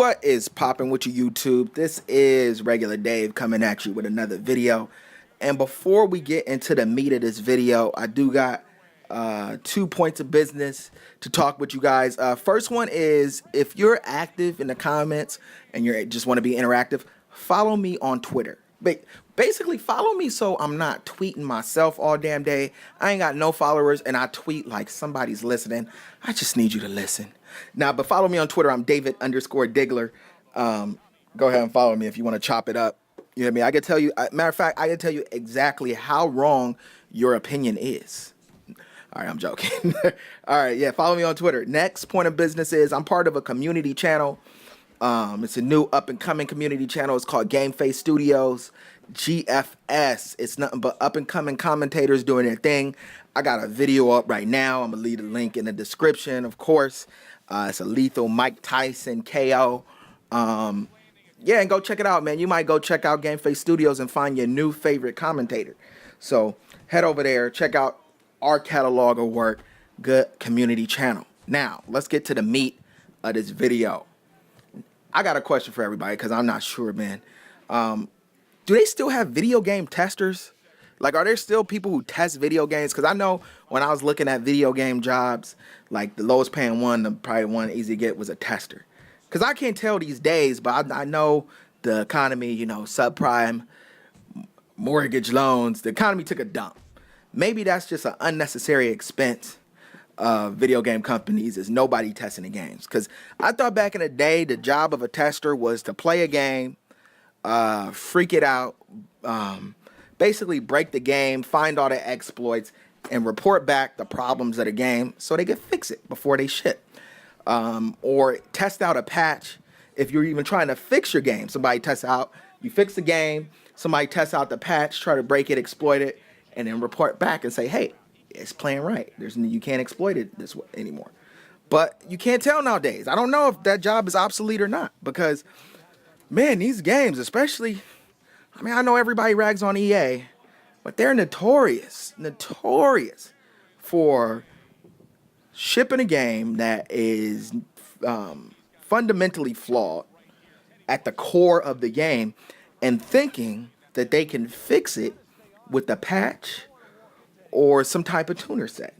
What is popping with you, YouTube? This is Regular Dave coming at you with another video. And before we get into the meat of this video, I do got 2 points of business to talk with you guys. First one is, if you're active in the comments and you just want to be interactive, follow me on Twitter. Basically, follow me so I'm not tweeting myself all damn day. I ain't got no followers and I tweet like somebody's listening. I just need you to listen. Now, but follow me on Twitter. I'm David_Diggler. Go ahead and follow me if you want to chop it up. You know what I mean? I can tell you, matter of fact, I can tell you exactly how wrong your opinion is. All right, I'm joking. All right, yeah, follow me on Twitter. Next point of business is I'm part of a community channel. It's a new up-and-coming community channel. It's called Game Face Studios, GFS. It's nothing but up-and-coming commentators doing their thing. I got a video up right now. I'm going to leave a link in the description, of course. It's a lethal Mike Tyson KO. Yeah, and go check it out, man. You might go check out Game Face Studios and find your new favorite commentator. So head over there, check out our catalog of work. Good community channel. Now, let's get to the meat of this video. I got a question for everybody because I'm not sure, man. Do they still have video game testers? Like, are there still people who test video games? Because I know when I was looking at video game jobs, like the lowest paying one, the probably one easy to get was a tester. Because I can't tell these days, but I know the economy, you know, subprime, mortgage loans, the economy took a dump. Maybe that's just an unnecessary expense of video game companies is nobody testing the games. Because I thought back in the day, the job of a tester was to play a game, freak it out, basically break the game, find all the exploits, and report back the problems of the game so they could fix it before they ship. Or test out a patch if you're even trying to fix your game. Somebody tests out, you fix the game, somebody tests out the patch, try to break it, exploit it, and then report back and say, hey, it's playing right. You can't exploit it this way anymore. But you can't tell nowadays. I don't know if that job is obsolete or not because, man, these games, especially, I mean, I know everybody rags on EA, but they're notorious for shipping a game that is fundamentally flawed at the core of the game and thinking that they can fix it with a patch or some type of tuner set.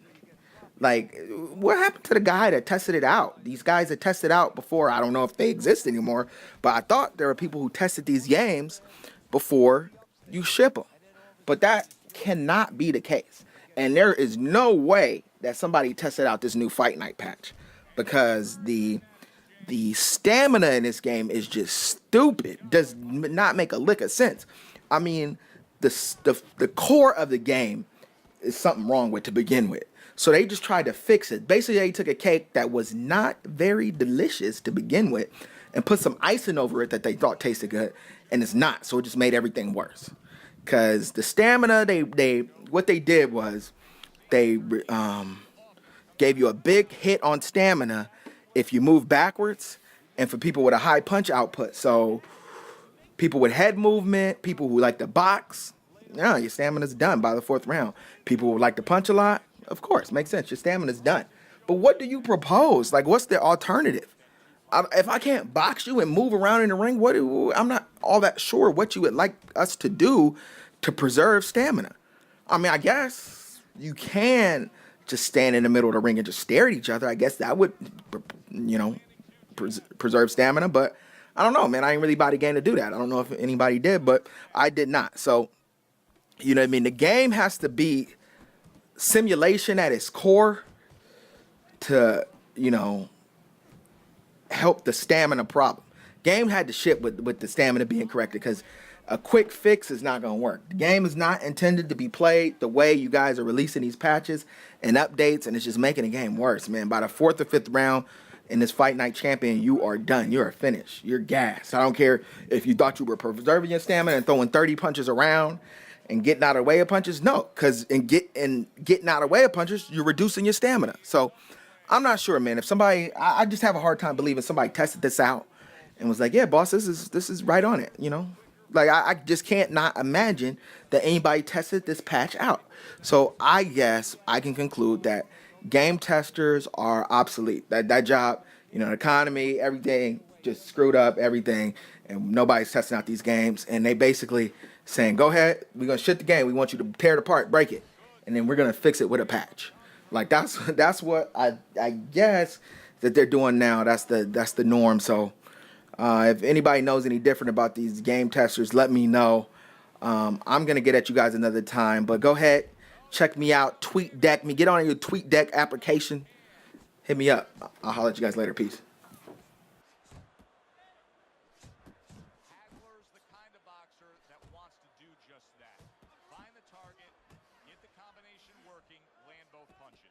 Like, what happened to the guy that tested it out? These guys that tested out before, I don't know if they exist anymore, but I thought there were people who tested these games before you ship them. But that cannot be the case. And there is no way that somebody tested out this new Fight Night patch because the stamina in this game is just stupid. Does not make a lick of sense. I mean, the core of the game is something wrong with to begin with. So they just tried to fix it. Basically, they took a cake that was not very delicious to begin with and put some icing over it that they thought tasted good, and it's not. So it just made everything worse. Because the stamina, what they did was they gave you a big hit on stamina if you move backwards and for people with a high punch output. So people with head movement, people who like to box, yeah, your stamina's done by the 4th round. People who like to punch a lot, of course, makes sense. Your stamina's done. But what do you propose? Like, what's the alternative? If I can't box you and move around in the ring, I'm not all that sure what you would like us to do to preserve stamina. I mean, I guess you can just stand in the middle of the ring and just stare at each other. I guess that would, you know, preserve stamina. But I don't know, man. I ain't really bought the game to do that. I don't know if anybody did, but I did not. So, you know what I mean? The game has to be simulation at its core to, you know, help the stamina problem. Game had to ship with the stamina being corrected because a quick fix is not going to work. The game is not intended to be played the way you guys are releasing these patches and updates, and it's just making the game worse, man. By the 4th or 5th round in this Fight Night Champion, you are done. You are finished. You're gassed. I don't care if you thought you were preserving your stamina and throwing 30 punches around and getting out of the way of punches. No, because in getting out of the way of punches, you're reducing your stamina. So I'm not sure, man. If somebody, I just have a hard time believing somebody tested this out and was like, yeah, boss, this is right on it, you know? Like, I just can't not imagine that anybody tested this patch out. So I guess I can conclude that game testers are obsolete. That job, you know, the economy, everything, just screwed up everything, and nobody's testing out these games. And they basically saying, "Go ahead, we're gonna shit the game. We want you to tear it apart, break it, and then we're gonna fix it with a patch." Like that's what I guess that they're doing now. That's the norm. So if anybody knows any different about these game testers, let me know. I'm gonna get at you guys another time, but go ahead, check me out, tweet deck me, get on your tweet deck application, hit me up. I'll holler at you guys later. Peace. Hagler's the kind of boxer that wants to do just that. Find the target, get the combination working, land both punches.